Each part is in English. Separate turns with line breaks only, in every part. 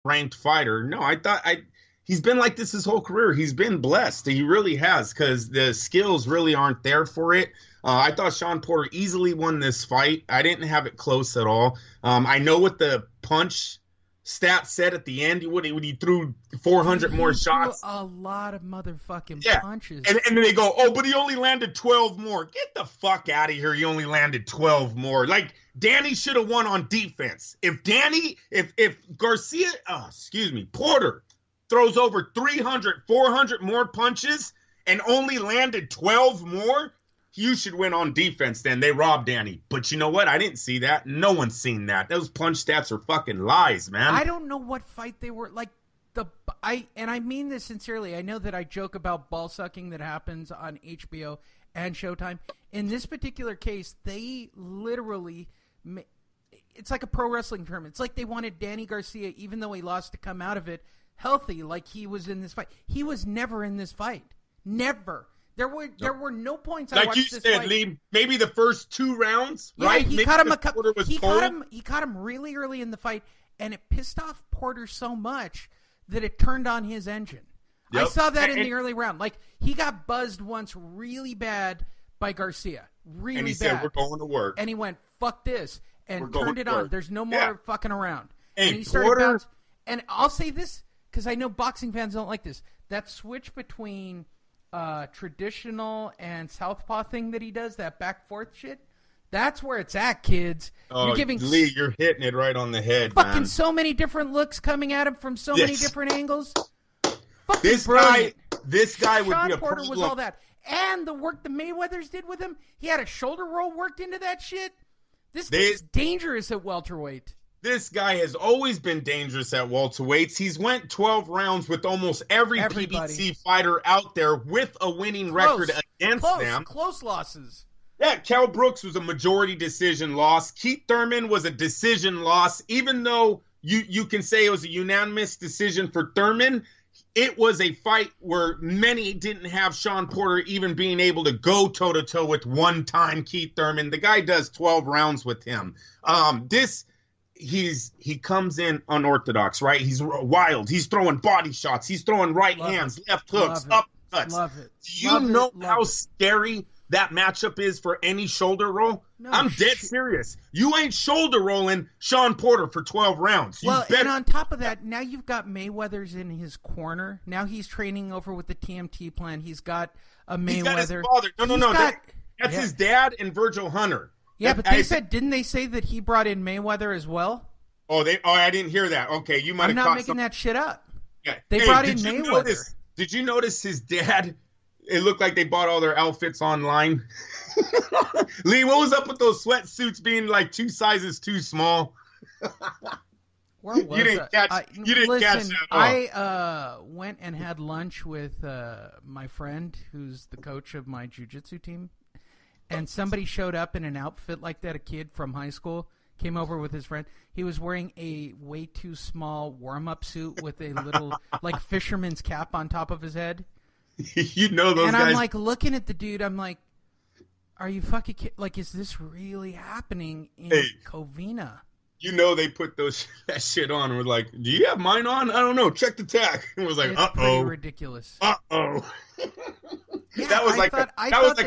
ranked fighter. No, he's been like this his whole career. He's been blessed. He really has, because the skills really aren't there for it. I thought Sean Porter easily won this fight. I didn't have it close at all. I know what the punch stat said at the end. When he threw 400 more shots.
A lot of motherfucking punches.
And then they go, oh, but he only landed 12 more. Get the fuck out of here. He only landed 12 more. Like, Danny should have won on defense. If Garcia, Porter throws over 300, 400 more punches and only landed 12 more, you should win on defense then. They robbed Danny. But you know what? I didn't see that. No one's seen that. Those punch stats are fucking lies, man.
I don't know what fight they were like. And I mean this sincerely. I know that I joke about ball sucking that happens on HBO and Showtime. In this particular case, they literally, it's like a pro wrestling term. It's like they wanted Danny Garcia, even though he lost, to come out of it healthy, like he was in this fight. He was never in this fight. Never. There were no points.
Like you said, Lee, maybe the first 2 rounds, right?
He caught him. He caught him really early in the fight, and it pissed off Porter so much that it turned on his engine. Yep. I saw that in the early round. Like, he got buzzed once really bad by Garcia. Really bad.
And he said, we're going to work.
And he went, fuck this, and turned it on. There's no more fucking around.
Hey,
and he started bouncing. And I'll say this, because I know boxing fans don't like this. That switch between traditional and southpaw thing that he does, that back forth shit, that's where it's at, kids.
Oh, Lee, you're hitting it right on the head,
fucking
man.
So many different looks coming at him from so many different angles. Fucking
this
brilliant.
guy would be a
Porter
problem.
was all that. And the work the Mayweathers did with him, he had a shoulder roll worked into that shit. This guy's dangerous at welterweight.
This guy has always been dangerous at welterweights. He's went 12 rounds with almost everybody. PBC fighter out there with a winning record against them.
Close losses.
Yeah, Cal Brooks was a majority decision loss. Keith Thurman was a decision loss. Even though you can say it was a unanimous decision for Thurman, it was a fight where many didn't have Sean Porter even being able to go toe-to-toe with one-time Keith Thurman. The guy does 12 rounds with him. He comes in unorthodox, right? He's wild. He's throwing body shots. He's throwing hands, left hooks, uppercuts.
Love it.
Do you know how scary that matchup is for any shoulder roll? No, I'm dead serious. You ain't shoulder rolling Sean Porter for 12 rounds.
And on top of that, now you've got Mayweather's in his corner. Now he's training over with the TMT plan. He's got a Mayweather. He's got his
father. No. That's his dad and Virgil Hunter.
Yeah, but didn't they say that he brought in Mayweather as well?
Oh, I didn't hear that. Okay, you might have.
I'm not making that shit up.
Yeah.
They brought in Mayweather.
Did you notice his dad? It looked like they bought all their outfits online. Lee, what was up with those sweatsuits being like 2 sizes too small? You didn't catch that.
I went and had lunch with my friend who's the coach of my jiu-jitsu team. And somebody showed up in an outfit like that, a kid from high school, came over with his friend. He was wearing a way too small warm-up suit with a little, like, fisherman's cap on top of his head.
You know those guys.
And I'm, like, looking at the dude, I'm like, are you fucking kidding? Like, is this really happening in Covina?
You know they put that shit on and were like, do you have mine on? I don't know. Check the tag. It was like,
it's pretty ridiculous.
Uh-oh.
Yeah,
that was like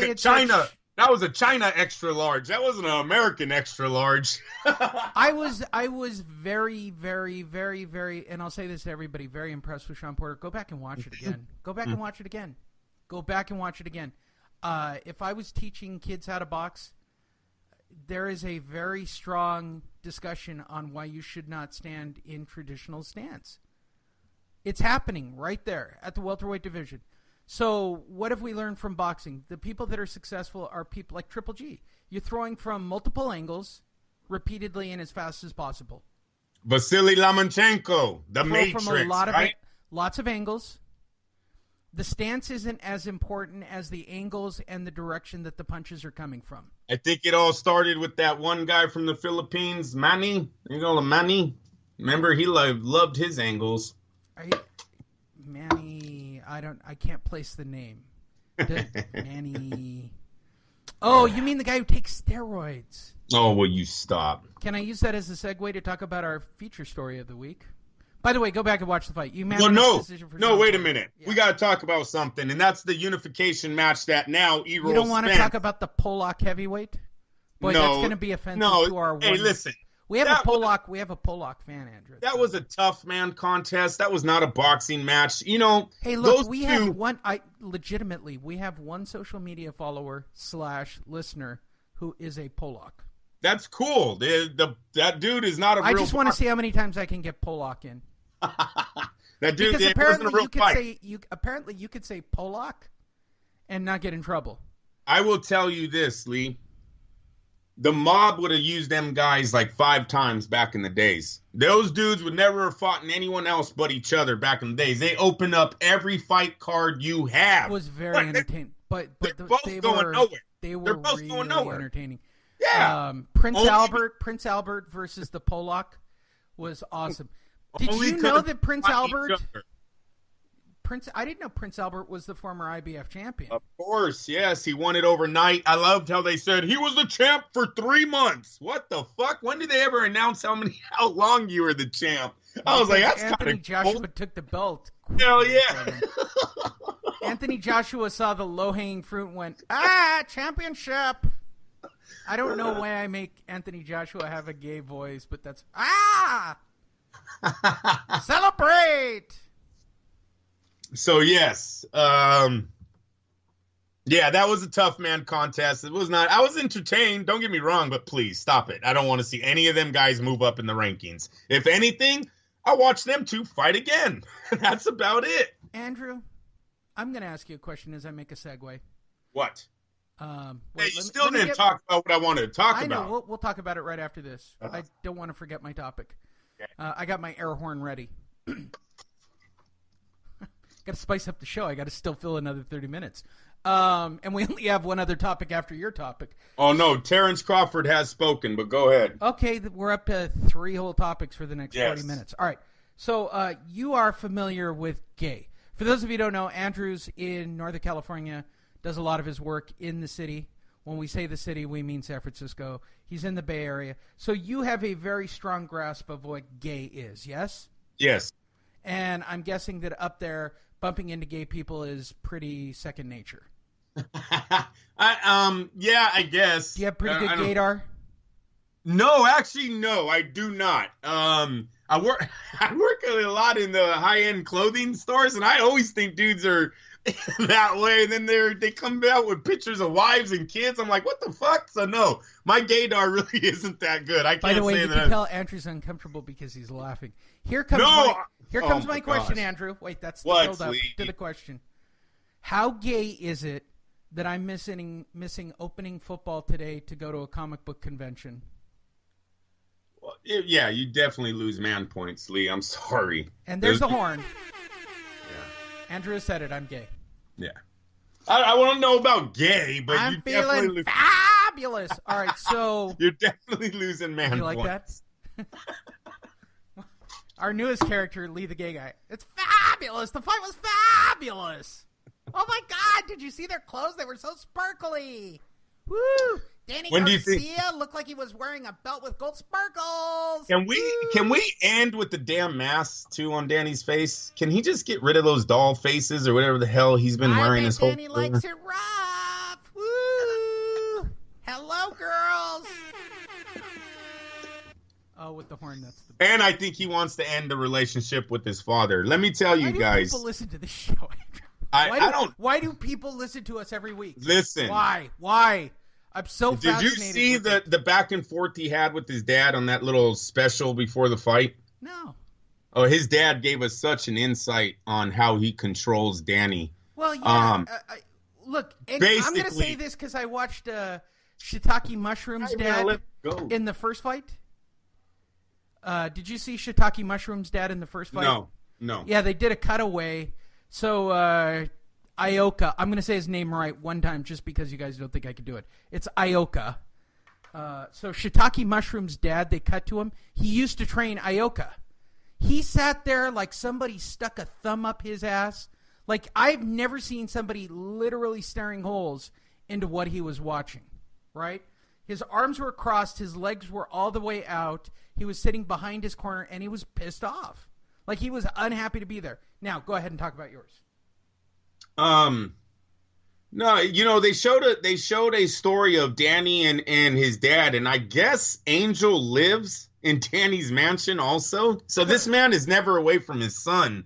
a China... That was a China extra large. That wasn't an American extra large.
I was very, very, very, very, and I'll say this to everybody, very impressed with Sean Porter. Go back and watch it again. Go back and watch it again. Go back and watch it again. If I was teaching kids how to box, there is a very strong discussion on why you should not stand in traditional stance. It's happening right there at the welterweight division. So what have we learned from boxing? The people that are successful are people like Triple G. You're throwing from multiple angles repeatedly and as fast as possible.
Vasily Lomachenko, the Matrix,
from a lot of
right?
Lots of angles. The stance isn't as important as the angles and the direction that the punches are coming from.
I think it all started with that one guy from the Philippines, Manny. You know, Manny. Remember, he loved his angles.
Manny... I can't place the name. Manny. Oh, you mean the guy who takes steroids?
Oh, will you stop?
Can I use that as a segue to talk about our feature story of the week? By the way, go back and watch the fight.
Wait a minute. Yeah. We got to talk about something, and that's the unification match that now E-Roll
You don't want to talk about the Polak heavyweight? Boy, that's going to be offensive to our one.
Hey, listen.
We have a Polak fan, Andrew.
That was a tough man contest. That was not a boxing match.
Hey, look, we have one social media follower / listener who is a Polak.
That's cool. That dude is not a real
I just want to see how many times I can get Polak in.
That dude
because
apparently wasn't a real fight.
Apparently you could say Polak and not get in trouble.
I will tell you this, Lee. The mob would have used them guys like 5 times back in the days. Those dudes would never have fought anyone else but each other back in the days. They opened up every fight card you have.
It was very entertaining. But
they're both going nowhere.
They were both really entertaining.
Yeah.
Prince Albert versus the Polak was awesome. Did you know that Prince Albert... I didn't know Prince Albert was the former IBF champion.
Of course, yes. He won it overnight. I loved how they said he was the champ for 3 months. What the fuck? When did they ever announce how long you were the champ? I was like, that's kind of cool.
Anthony Joshua took the belt.
Hell yeah.
Anthony Joshua saw the low-hanging fruit and went, championship. I don't know why I make Anthony Joshua have a gay voice, but that's, celebrate.
So, yes. Yeah, that was a tough man contest. It was not. I was entertained. Don't get me wrong, but please stop it. I don't want to see any of them guys move up in the rankings. If anything, I'll watch them 2 fight again. That's about it.
Andrew, I'm going to ask you a question as I make a segue.
What? You still didn't talk about what I wanted to talk about.
I know. We'll talk about it right after this. I don't want to forget my topic. Okay. I got my air horn ready. Got to spice up the show. I got to still fill another 30 minutes. And we only have one other topic after your topic.
Oh, no. Terrence Crawford has spoken, but go ahead.
Okay. We're up to 3 whole topics for the next 40 minutes. All right. So you are familiar with gay. For those of you who don't know, Andrew's in Northern California, does a lot of his work in the city. When we say the city, we mean San Francisco. He's in the Bay Area. So you have a very strong grasp of what gay is, yes?
Yes.
And I'm guessing that up there, bumping into gay people is pretty second nature.
Yeah, I guess.
Do you have pretty good gaydar?
No, actually, no, I do not. I work a lot in the high-end clothing stores, and I always think dudes are that way. And then they come out with pictures of wives and kids. I'm like, what the fuck? So no, my gaydar really isn't that good. I can't say that.
By the way, you can tell Andrew's uncomfortable because he's laughing. Here comes my question, Andrew. Wait, that's the build-up to the question. How gay is it that I'm missing opening football today to go to a comic book convention?
Well, yeah, you definitely lose man points, Lee. I'm sorry.
And there's the horn. Yeah. Andrew has said it. I'm gay.
Yeah. I want to know about gay, but
I'm feeling fabulous. All right, so
you're definitely losing man points.
You like that? Our newest character, Lee the gay guy. It's fabulous. The fight was fabulous. Oh, my God. Did you see their clothes? They were so sparkly. Woo. Danny Garcia looked like he was wearing a belt with gold sparkles.
Can we end with the damn mask, too, on Danny's face? Can he just get rid of those doll faces or whatever the hell he's been wearing this whole
Danny likes it rough. Woo. Hello, girls. Oh, with the horn, that's the
And I think he wants to end the relationship with his father. Let me tell you guys.
Why do people listen to the show? Why do people listen to us every week?
Listen.
Why? I'm so fascinated.
Did you see the back and forth he had with his dad on that little special before the fight?
No.
Oh, his dad gave us such an insight on how he controls Danny.
Well, yeah. Look, I'm going to say this because I watched Shiitake Mushroom's dad in the first fight. Did you see Shiitake Mushroom's dad in the first fight?
No.
Yeah, they did a cutaway. So, Ioka, I'm going to say his name right one time just because you guys don't think I could do it. It's Ioka. So, Shiitake Mushroom's dad, they cut to him. He used to train Ioka. He sat there like somebody stuck a thumb up his ass. Like, I've never seen somebody literally staring holes into what he was watching, right? His arms were crossed. His legs were all the way out. He was sitting behind his corner, and he was pissed off. Like he was unhappy to be there. Now, go ahead and talk about yours.
No, they showed a story of Danny and his dad, and I guess Angel lives in Danny's mansion also. So this man is never away from his son.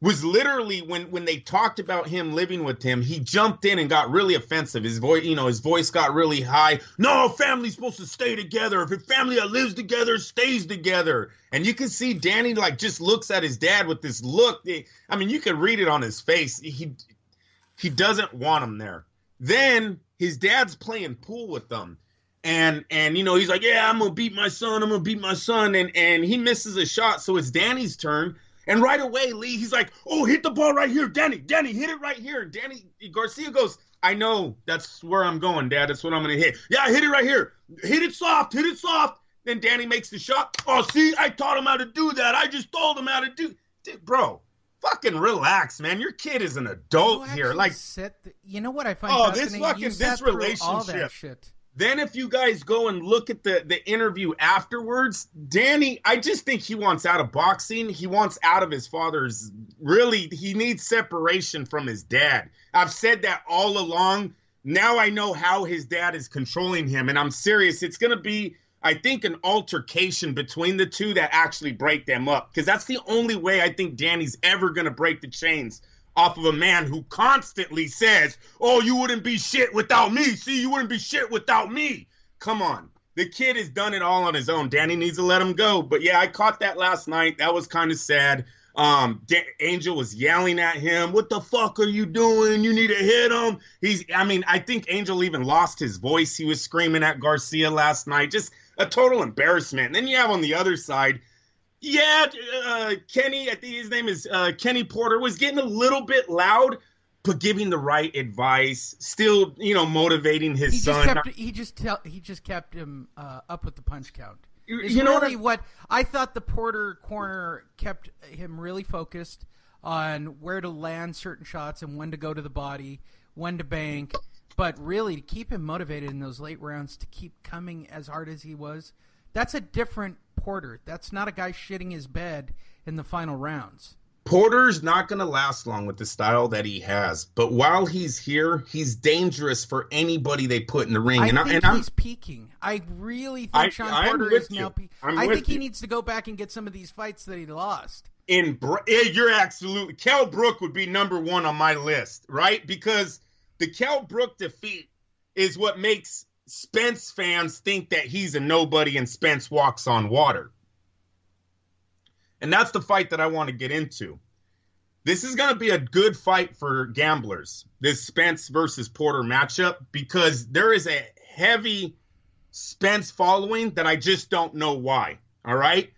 Was literally when they talked about him living with him, he jumped in and got really offensive. His voice got really high. No, family's supposed to stay together. If a family that lives together stays together. And you can see Danny like just looks at his dad with this look. I mean, you can read it on his face. He doesn't want him there. Then his dad's playing pool with them. And he's like, yeah, I'm going to beat my son. And he misses a shot. So it's Danny's turn. And right away, Lee, he's like, oh, hit the ball right here. Danny, hit it right here. Garcia goes, I know. That's where I'm going, Dad. That's what I'm going to hit. Yeah, hit it right here. Hit it soft. Then Danny makes the shot. Oh, see, I taught him how to do that. I just told him how to do. Dude, bro, fucking relax, man. Your kid is an adult here. Like,
you know what I find fascinating?
This relationship.
All that shit.
Then if you guys go and look at the interview afterwards, Danny, I just think he wants out of boxing. He wants out of his father's. Really, he needs separation from his dad. I've said that all along. Now I know how his dad is controlling him, and I'm serious. It's going to be, I think, an altercation between the two that actually break them up, because that's the only way I think Danny's ever going to break the chains off of a man who constantly says, oh, you wouldn't be shit without me. See, you wouldn't be shit without me. Come on. The kid has done it all on his own. Danny needs to let him go. But, yeah, I caught that last night. That was kind of sad. Angel was yelling at him. What the fuck are you doing? You need to hit him. I think Angel even lost his voice. He was screaming at Garcia last night. Just a total embarrassment. And then you have on the other side, yeah, Kenny, I think his name is Kenny Porter, was getting a little bit loud, but giving the right advice, still, motivating his son.
He just kept him up with the punch count.
What
I thought the Porter corner kept him really focused on where to land certain shots and when to go to the body, when to bank, but really to keep him motivated in those late rounds to keep coming as hard as he was. That's a different Porter. That's not a guy shitting his bed in the final rounds.
Porter's not going to last long with the style that he has. But while he's here, he's dangerous for anybody they put in the ring.
I think he's peaking. I really think Sean Porter is now peaking. I think he needs to go back and get some of these fights that he lost.
You're absolutely... Kell Brook would be number one on my list, right? Because the Kell Brook defeat is what makes Spence fans think that he's a nobody and Spence walks on water. And that's the fight that I want to get into. This is going to be a good fight for gamblers, this Spence versus Porter matchup, because there is a heavy Spence following that I just don't know why. All right?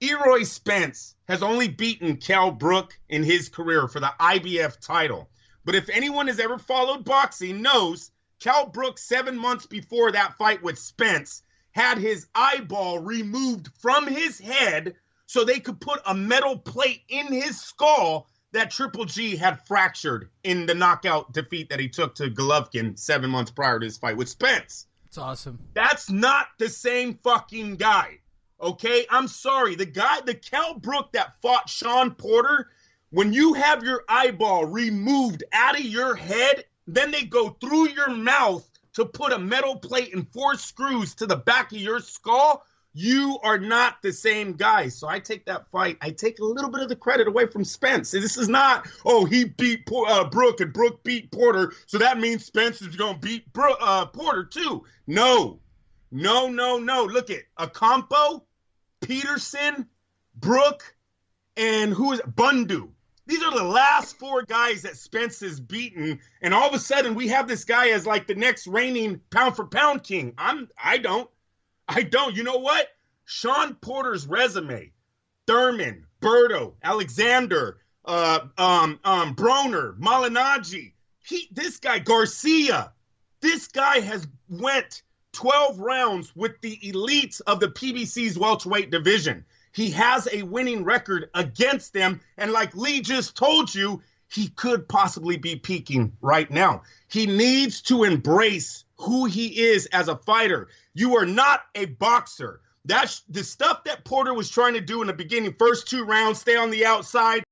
Eroy Spence has only beaten Kell Brook in his career for the IBF title. But if anyone has ever followed boxing knows Kell Brook, 7 months before that fight with Spence, had his eyeball removed from his head so they could put a metal plate in his skull that Triple G had fractured in the knockout defeat that he took to Golovkin 7 months prior to his fight with Spence.
It's awesome.
That's not the same fucking guy, okay? I'm sorry. The Kell Brook that fought Sean Porter, when you have your eyeball removed out of your head, then they go through your mouth to put a metal plate and 4 screws to the back of your skull. You are not the same guy. So I take that fight. I take a little bit of the credit away from Spence. This is not, he beat Brook and Brook beat Porter, so that means Spence is going to beat Porter too. No. Look at Ocampo, Peterson, Brook, and who is it? Bundu. These are the last 4 guys that Spence has beaten, and all of a sudden we have this guy as like the next reigning pound-for-pound king. I don't. You know what? Sean Porter's resume, Thurman, Berto, Alexander, Broner, Malignaggi, this guy, Garcia, this guy has went 12 rounds with the elites of the PBC's welterweight division. He has a winning record against them, and like Lee just told you, he could possibly be peaking right now. He needs to embrace who he is as a fighter. You are not a boxer. That's the stuff that Porter was trying to do in the beginning. First 2 rounds, stay on the outside.